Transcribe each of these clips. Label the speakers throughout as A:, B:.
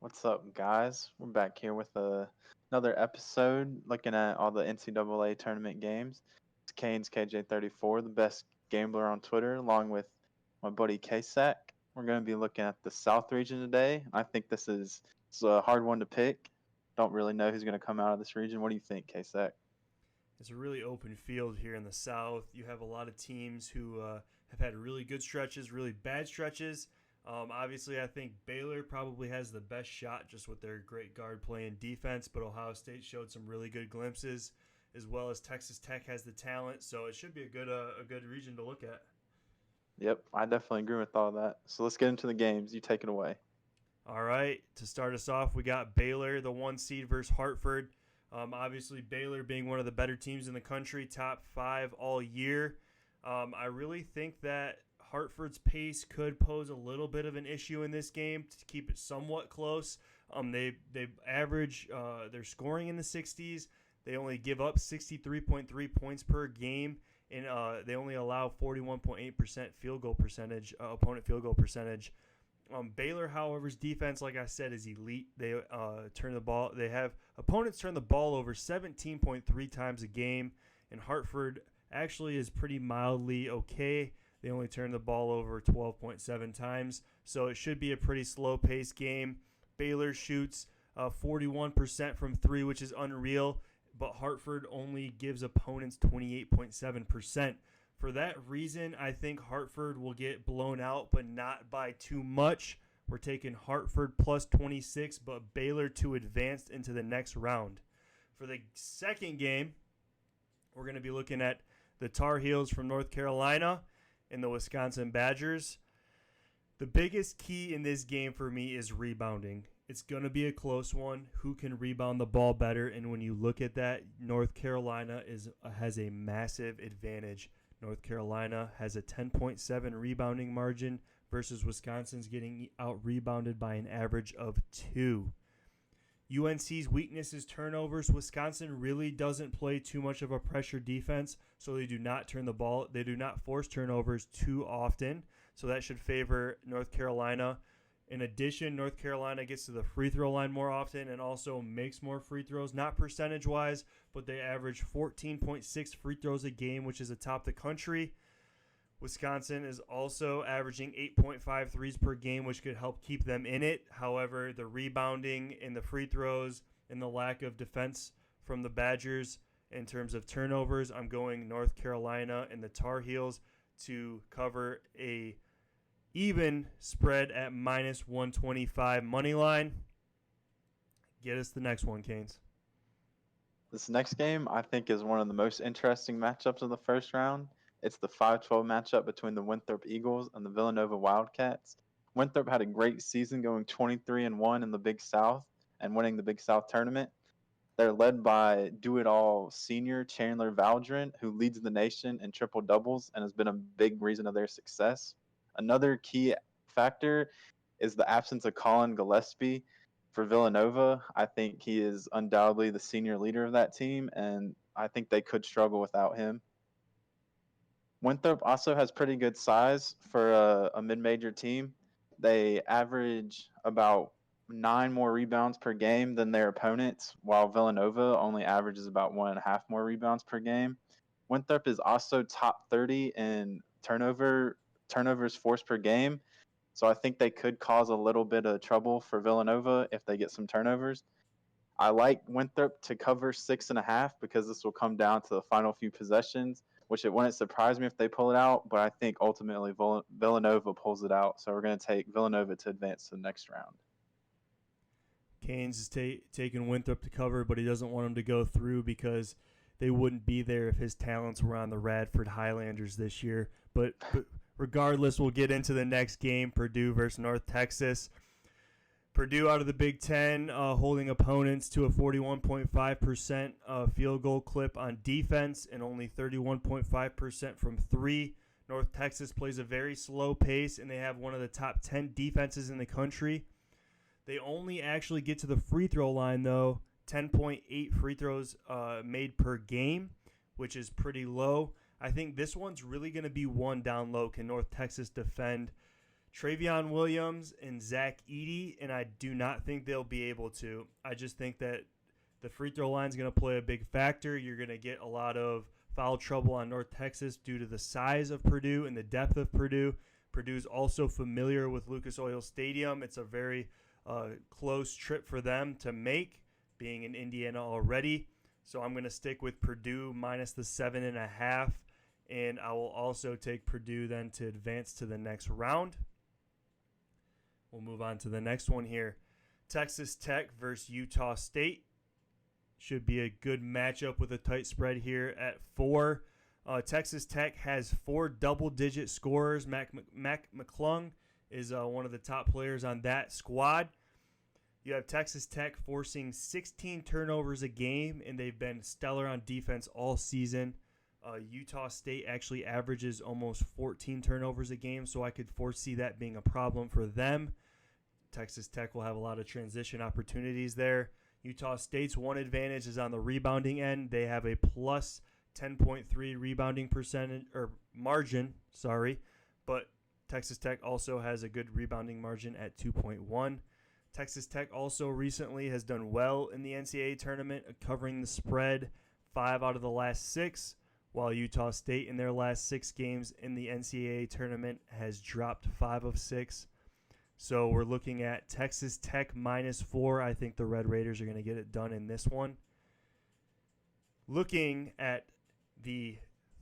A: What's up, guys? We're back here with another episode looking at all the NCAA tournament games. It's Kane's KJ34, the best gambler on Twitter, along with my buddy KSACK. We're going to be looking at the South region today. I think it's a hard one to pick. Don't really know who's going to come out of this region. What do you think, KSACK?
B: It's a really open field here in the South. You have a lot of teams who have had really good stretches, really bad stretches. Obviously, I think Baylor probably has the best shot just with their great guard play and defense, but Ohio State showed some really good glimpses, as well as Texas Tech has the talent. So it should be a good region to look at.
A: Yep, I definitely agree with all that. So let's get into the games. You take it away.
B: All right, to start us off, we got Baylor, the 1 seed versus Hartford. Obviously, Baylor being one of the better teams in the country, top 5 all year. I really think that Hartford's pace could pose a little bit of an issue in this game to keep it somewhat close. They average their scoring in the 60s. They only give up 63.3 points per game, and they only allow 41.8% field goal percentage, opponent field goal percentage. Baylor, however's defense, like I said, is elite. They turn the ball. They have opponents turn the ball over 17.3 times a game, and Hartford actually is pretty mildly okay. They only turn the ball over 12.7 times, so it should be a pretty slow-paced game. Baylor shoots 41% from three, which is unreal, but Hartford only gives opponents 28.7%. For that reason, I think Hartford will get blown out, but not by too much. We're taking Hartford plus 26, but Baylor to advance into the next round. For the second game, we're going to be looking at the Tar Heels from North Carolina and the Wisconsin Badgers. The biggest key in this game for me is rebounding. It's going to be a close one. Who can rebound the ball better? And when you look at that, North Carolina has a massive advantage. North Carolina has a 10.7 rebounding margin versus Wisconsin's getting out-rebounded by an average of 2. UNC's weakness is turnovers. Wisconsin really doesn't play too much of a pressure defense, so they do not turn the ball. They do not force turnovers too often, so that should favor North Carolina. In addition, North Carolina gets to the free throw line more often and also makes more free throws, not percentage-wise, but they average 14.6 free throws a game, which is atop the country. Wisconsin is also averaging 8.5 threes per game, which could help keep them in it. However, the rebounding and the free throws and the lack of defense from the Badgers in terms of turnovers, I'm going North Carolina and the Tar Heels to cover a even spread at minus 125 money line. Get us the next one, Canes.
A: This next game, I think, is one of the most interesting matchups of the first round. It's the 5-12 matchup between the Winthrop Eagles and the Villanova Wildcats. Winthrop had a great season going 23-1 in the Big South and winning the Big South tournament. They're led by do-it-all senior Chandler Valdron, who leads the nation in triple-doubles and has been a big reason of their success. Another key factor is the absence of Colin Gillespie for Villanova. I think he is undoubtedly the senior leader of that team, and I think they could struggle without him. Winthrop also has pretty good size for a mid-major team. They average about 9 more rebounds per game than their opponents, while Villanova only averages about 1.5 more rebounds per game. Winthrop is also top 30 in turnovers forced per game, so I think they could cause a little bit of trouble for Villanova if they get some turnovers. I like Winthrop to cover 6.5 because this will come down to the final few possessions, which it wouldn't surprise me if they pull it out, but I think ultimately Villanova pulls it out. So we're going to take Villanova to advance to the next round.
B: Canes is taking Winthrop to cover, but he doesn't want him to go through because they wouldn't be there if his talents were on the Radford Highlanders this year. But regardless, we'll get into the next game, Purdue versus North Texas. Purdue out of the Big Ten, holding opponents to a 41.5% field goal clip on defense and only 31.5% from three. North Texas plays a very slow pace, and they have one of the top 10 defenses in the country. They only actually get to the free throw line, though, 10.8 free throws made per game, which is pretty low. I think this one's really going to be won down low. Can North Texas defend Travion Williams and Zach Edey, and I do not think they'll be able to. I just think that the free throw line is going to play a big factor. You're going to get a lot of foul trouble on North Texas due to the size of Purdue and the depth of Purdue. Purdue's also familiar with Lucas Oil Stadium. It's a very close trip for them to make, being in Indiana already. So I'm going to stick with Purdue minus the 7.5, and I will also take Purdue then to advance to the next round. We'll move on to the next one here. Texas Tech versus Utah State. Should be a good matchup with a tight spread here at 4. Texas Tech has 4 double-digit scorers. Mac McClung is one of the top players on that squad. You have Texas Tech forcing 16 turnovers a game, and they've been stellar on defense all season. Utah State actually averages almost 14 turnovers a game, so I could foresee that being a problem for them. Texas Tech will have a lot of transition opportunities there. Utah State's one advantage is on the rebounding end. They have a plus 10.3 rebounding percentage or margin, but Texas Tech also has a good rebounding margin at 2.1. Texas Tech also recently has done well in the NCAA tournament, covering the spread 5 out of the last 6, while Utah State in their last 6 games in the NCAA tournament has dropped 5 of 6. So we're looking at Texas Tech minus 4. I think the Red Raiders are going to get it done in this one. Looking at the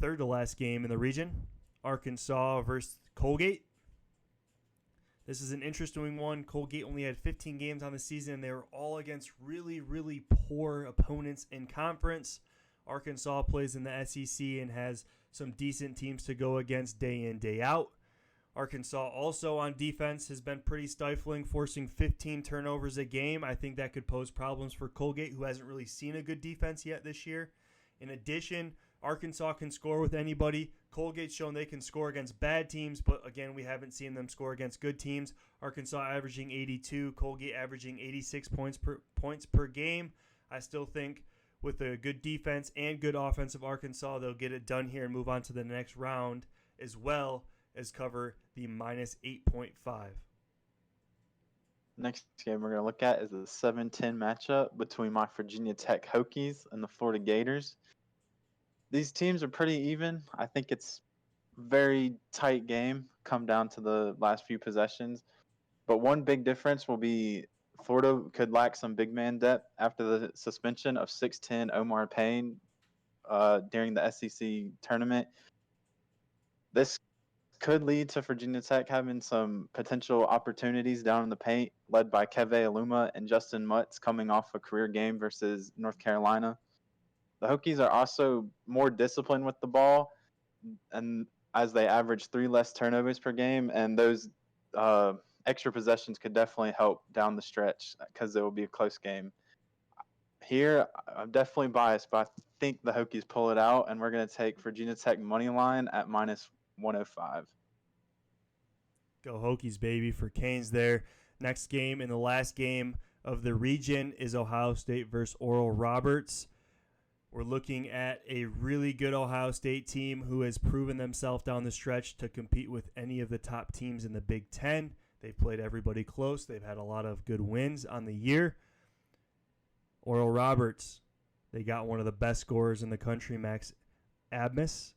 B: third to last game in the region, Arkansas versus Colgate. This is an interesting one. Colgate only had 15 games on the season, and they were all against really, really poor opponents in conference. Arkansas plays in the SEC and has some decent teams to go against day in, day out. Arkansas also on defense has been pretty stifling, forcing 15 turnovers a game. I think that could pose problems for Colgate, who hasn't really seen a good defense yet this year. In addition, Arkansas can score with anybody. Colgate's shown they can score against bad teams, but again, we haven't seen them score against good teams. Arkansas averaging 82, Colgate averaging 86 points per game. I still think with a good defense and good offensive Arkansas, they'll get it done here and move on to the next round, as well as cover the minus 8.5.
A: Next game we're going to look at is the 7-10 matchup between my Virginia Tech Hokies and the Florida Gators. These teams are pretty even. I think it's a very tight game, come down to the last few possessions. But one big difference will be Florida could lack some big man depth after the suspension of 6'10" Omar Payne during the SEC tournament. This could lead to Virginia Tech having some potential opportunities down in the paint, led by Keve Aluma and Justin Mutz coming off a career game versus North Carolina. The Hokies are also more disciplined with the ball, and as they average 3 less turnovers per game, and those extra possessions could definitely help down the stretch because it will be a close game. Here, I'm definitely biased, but I think the Hokies pull it out, and we're going to take Virginia Tech money line at minus 105.
B: Go Hokies, baby, for Canes there. Next game and the last game of the region is Ohio State versus Oral Roberts. We're looking at a really good Ohio State team who has proven themselves down the stretch to compete with any of the top teams in the Big Ten. They've played everybody close. They've had a lot of good wins on the year. Oral Roberts, they got one of the best scorers in the country, Max Abmas.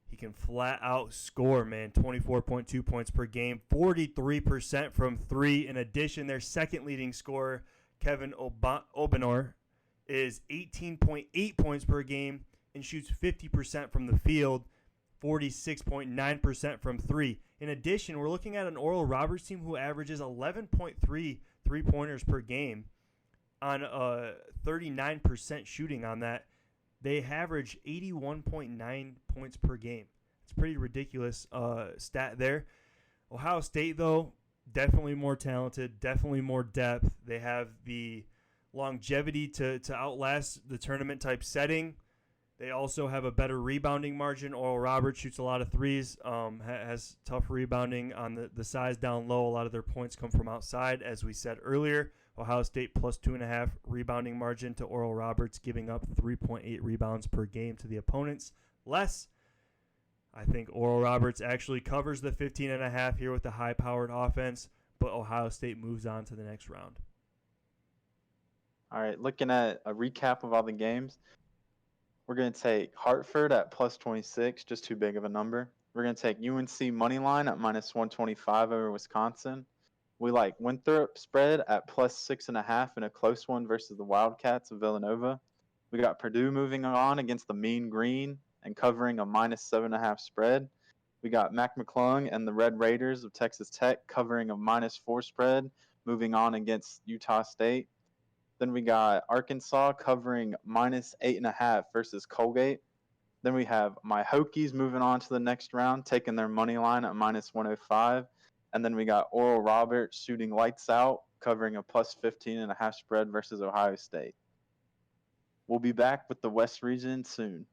B: He can flat out score, man. 24.2 points per game, 43% from 3. In addition, their second leading scorer, Kevin Obanor, is 18.8 points per game and shoots 50% from the field, 46.9% from 3. In addition, we're looking at an Oral Roberts team who averages 11.3 three-pointers per game on 39% shooting on that. They average 81.9 points per game. It's a pretty ridiculous stat there. Ohio State, though, definitely more talented, definitely more depth. They have the longevity to outlast the tournament-type setting. They also have a better rebounding margin. Oral Roberts shoots a lot of threes, has tough rebounding on the size down low. A lot of their points come from outside, as we said earlier. Ohio State plus 2.5 rebounding margin to Oral Roberts, giving up 3.8 rebounds per game to the opponents. Less. I think Oral Roberts actually covers the 15.5 here with the high-powered offense, but Ohio State moves on to the next round.
A: All right, looking at a recap of all the games, we're going to take Hartford at plus 26, just too big of a number. We're going to take UNC money line at minus 125 over Wisconsin. We like Winthrop spread at plus 6.5 in a close one versus the Wildcats of Villanova. We got Purdue moving on against the Mean Green and covering a minus 7.5 spread. We got Mac McClung and the Red Raiders of Texas Tech covering a minus 4 spread, moving on against Utah State. Then we got Arkansas covering minus 8.5 versus Colgate. Then we have my Hokies moving on to the next round, taking their money line at minus 105. And then we got Oral Roberts shooting lights out, covering a plus 15.5 spread versus Ohio State. We'll be back with the West region soon.